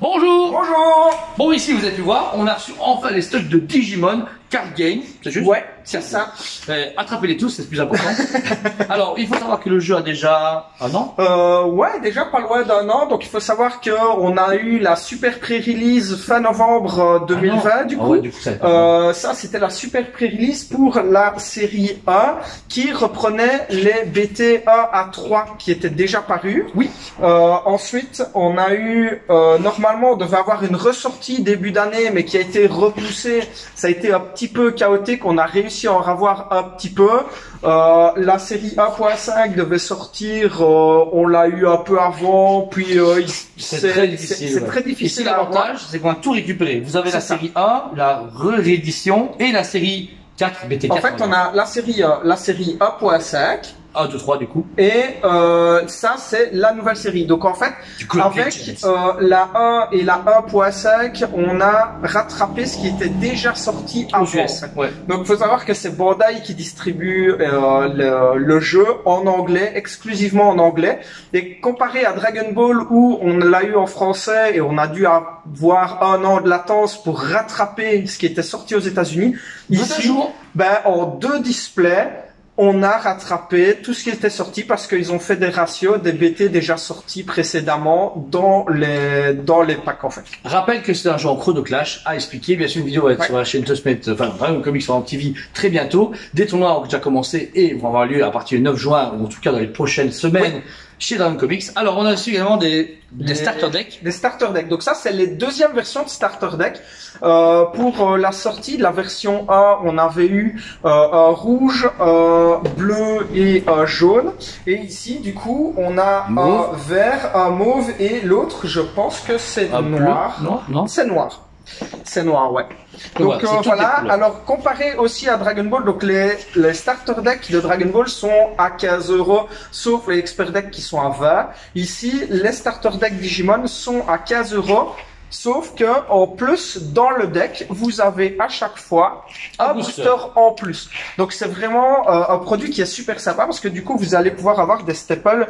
Bonjour. Bonjour. Bon, ici vous avez pu voir, on a reçu enfin les stocks de Digimon Card Game, c'est juste? Ouais, c'est ça. Attrapez-les tous, c'est le plus important. Alors, il faut savoir que le jeu a déjà un an. Ouais, déjà pas loin d'un an. Donc il faut savoir que on a eu la super pré-release fin novembre 2020 du coup. Ouais, du coup ça c'était la super pré-release pour la série A qui reprenait les BT 1 à 3 qui étaient déjà parus. Oui. Ensuite, on a eu normalement on devait avoir une ressortie début d'année mais qui a été repoussée. Ça a été un petit peu chaotique. On a réussi à en avoir un petit peu. La série 1.5 devait sortir, on l'a eu un peu avant, puis c'est très difficile. C'est très difficile. Ici, l'avantage, c'est qu'on a tout récupéré. Vous avez la série 1, la réédition et la série 4 BT4. En fait, on a la série 1.5. 1, 2, 3 du coup. Et ça, c'est la nouvelle série. Donc en fait, coup, avec la 1 et la 1.5, on a rattrapé ce qui était déjà sorti avant. Ouais. Donc il faut savoir que c'est Bandai qui distribue le jeu en anglais, exclusivement en anglais. Et comparé à Dragon Ball où on l'a eu en français et on a dû avoir un an de latence pour rattraper ce qui était sorti aux États-Unis, ici, en 2 displays, on a rattrapé tout ce qui était sorti parce qu'ils ont fait des ratios des BT déjà sortis précédemment dans les packs en fait. Rappelle que c'est un jeu en chrono clash à expliquer. Bien sûr, une vidéo va être sur la chaîne Tosmet, enfin Dragon Comics sur TV très bientôt. Des tournois ont déjà commencé et vont avoir lieu à partir du 9 juin ou en tout cas dans les prochaines semaines chez Dragon Comics. Alors on a aussi également des starter decks. Des starter decks. Donc ça c'est les deuxièmes versions de starter deck. Pour la sortie de la version 1, on avait eu un rouge, bleu et un jaune. Et ici du coup on a un vert, un mauve et l'autre je pense que c'est noir. Non, c'est noir. C'est noir, ouais. Donc voilà, alors comparé aussi à Dragon Ball, donc les starter decks de Dragon Ball sont à 15 €, sauf les expert decks qui sont à 20. Ici, les starter decks Digimon sont à 15 €, sauf que en plus, dans le deck, vous avez à chaque fois un booster en plus. Donc c'est vraiment un produit qui est super sympa parce que du coup, vous allez pouvoir avoir des staples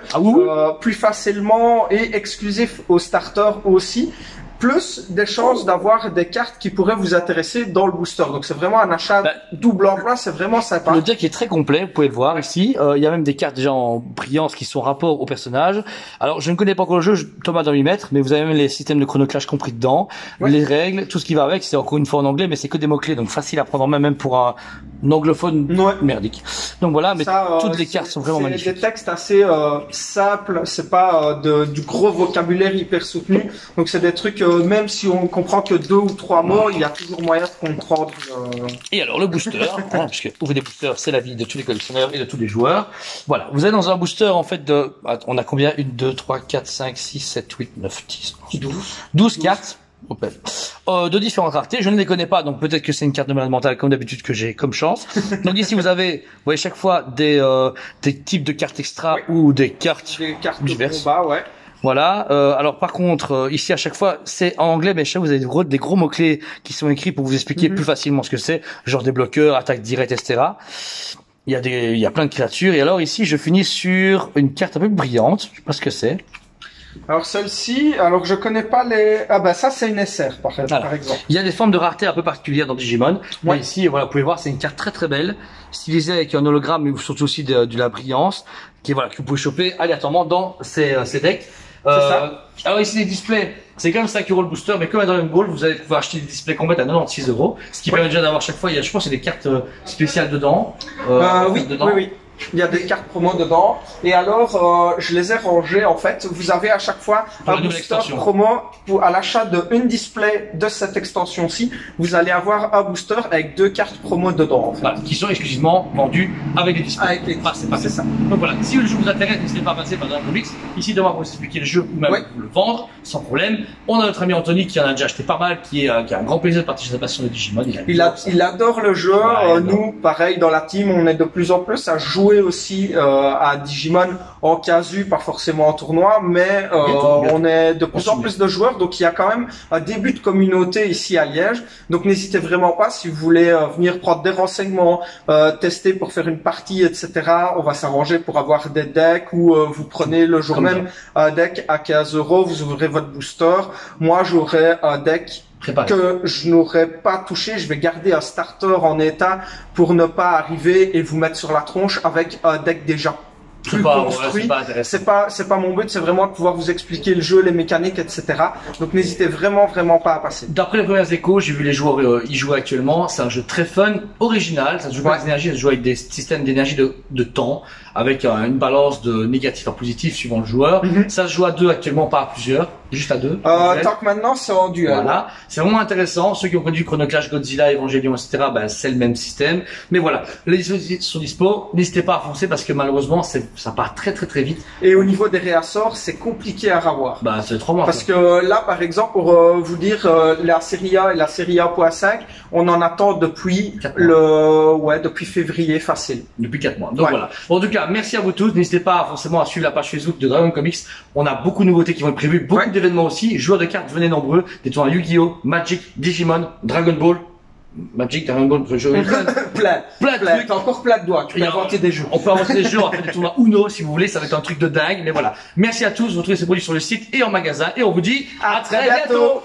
plus facilement et exclusifs aux starters aussi. Plus des chances d'avoir des cartes qui pourraient vous intéresser dans le booster. Donc c'est vraiment un achat double emploi, c'est vraiment sympa. Le deck est très complet, vous pouvez le voir ici. Il y a même des cartes déjà en brillance qui sont rapport au personnage. Alors je ne connais pas encore le jeu, Thomas doit m'y mettre, mais vous avez même les systèmes de chrono clash compris dedans, les règles, tout ce qui va avec. C'est encore une fois en anglais, mais c'est que des mots-clés, donc facile à prendre en main même pour un anglophone merdique. Donc voilà, mais toutes les cartes sont vraiment magnifiques. C'est des textes assez simples, c'est pas du gros vocabulaire hyper soutenu. Donc c'est des trucs même si on comprend que 2 ou 3 mots, il y a toujours moyen de comprendre. Et alors le booster, parce que ouvrir des boosters, c'est la vie de tous les collectionneurs et de tous les joueurs. Voilà, vous êtes dans un booster en fait de, on a combien? 1, 2, 3, 4, 5, 6, 7, 8, 9, 10, 12 cartes. De différentes raretés, je ne les connais pas, donc peut-être que c'est une carte de malade mental comme d'habitude que j'ai comme chance. Donc ici vous voyez chaque fois des types de cartes extra ou des cartes diverses. De combat, Voilà. Alors par contre, ici à chaque fois c'est en anglais, mais chaque fois vous avez des gros mots clés qui sont écrits pour vous expliquer plus facilement ce que c'est, genre des bloqueurs, attaque directe, etc. Il y a plein de créatures. Et alors ici je finis sur une carte un peu brillante. Je sais pas ce que c'est. Alors celle-ci, alors je connais pas les. Ça c'est une SR par exemple. Il y a des formes de rareté un peu particulières dans Digimon. Mais ici, voilà, vous pouvez voir, c'est une carte très très belle, stylisée avec un hologramme, mais surtout aussi de la brillance, que vous pouvez choper aléatoirement dans ces decks. Alors ici les displays, c'est quand même 5 € le booster, mais comme à Dragon Ball, vous allez pouvoir acheter des displays complets à 96 €, ce qui permet déjà d'avoir chaque fois, je pense qu'il y a des cartes spéciales dedans. Oui. Il y a des cartes promo dedans. Et alors, je les ai rangées en fait. Vous avez à chaque fois un booster promo à l'achat de une display de cette extension-ci. Vous allez avoir un booster avec 2 cartes promo dedans. En fait. Voilà, qui sont exclusivement vendues avec les displays. Avec les c'est ça. Donc voilà, si le jeu vous intéresse, n'hésitez pas à passer par Dragon Comics. Ici, devoir vous expliquer le jeu ou même vous le vendre sans problème. On a notre ami Anthony qui en a déjà acheté pas mal, qui a un grand plaisir de partager sa passion de Digimon. Il adore le jeu. Nous, pareil, dans la team, on est de plus en plus à jouer jouer aussi à Digimon en casu, pas forcément en tournoi, mais on est de plus en plus de joueurs, donc il y a quand même un début de communauté ici à Liège. Donc n'hésitez vraiment pas si vous voulez venir prendre des renseignements, tester pour faire une partie, etc. On va s'arranger pour avoir des decks ou vous prenez le jour même un deck à 15 €, vous ouvrez votre booster. Moi, j'aurai un deck que je n'aurais pas touché. Je vais garder un starter en état pour ne pas arriver et vous mettre sur la tronche avec un deck déjà plus construit. C'est pas mon but, c'est vraiment de pouvoir vous expliquer le jeu, les mécaniques, etc. Donc n'hésitez vraiment pas à passer. D'après les premières échos, j'ai vu les joueurs y jouer actuellement. C'est un jeu très fun, original. Ça se joue pas avec des énergies, ça se joue avec des systèmes d'énergie de temps, avec une balance de négatif à positif suivant le joueur. Ça se joue à 2 actuellement, pas à plusieurs, juste à 2. Tant que maintenant c'est en duel. Voilà, c'est vraiment intéressant. Ceux qui ont connu Chrono Clash, Godzilla, Evangelion, etc. Ben, c'est le même système. Mais voilà, les dispositifs sont dispo. N'hésitez pas à foncer parce que malheureusement ça part très vite. Et au niveau des réassorts, c'est compliqué à avoir. Bah c'est 3 mois. Parce que là, par exemple, pour vous dire, la série A et la série A.5, on en attend depuis depuis février facile. Depuis 4 mois. Donc voilà. Bon, en tout cas, merci à vous tous. N'hésitez pas forcément à suivre la page Facebook de Dragon Comics. On a beaucoup de nouveautés qui vont être prévues, beaucoup d'événements aussi. Joueurs de cartes, venez nombreux. Des tournois Yu-Gi-Oh, Magic, Digimon, Dragon Ball. Magic, Dragon Ball, plein de trucs. T'as encore plein de doigts. Tu peux inventer des jeux. On peut inventer des jeux, on va faire des tournois Uno si vous voulez, ça va être un truc de dingue. Mais voilà. Merci à tous. Vous retrouvez ces produits sur le site et en magasin. Et on vous dit à très bientôt.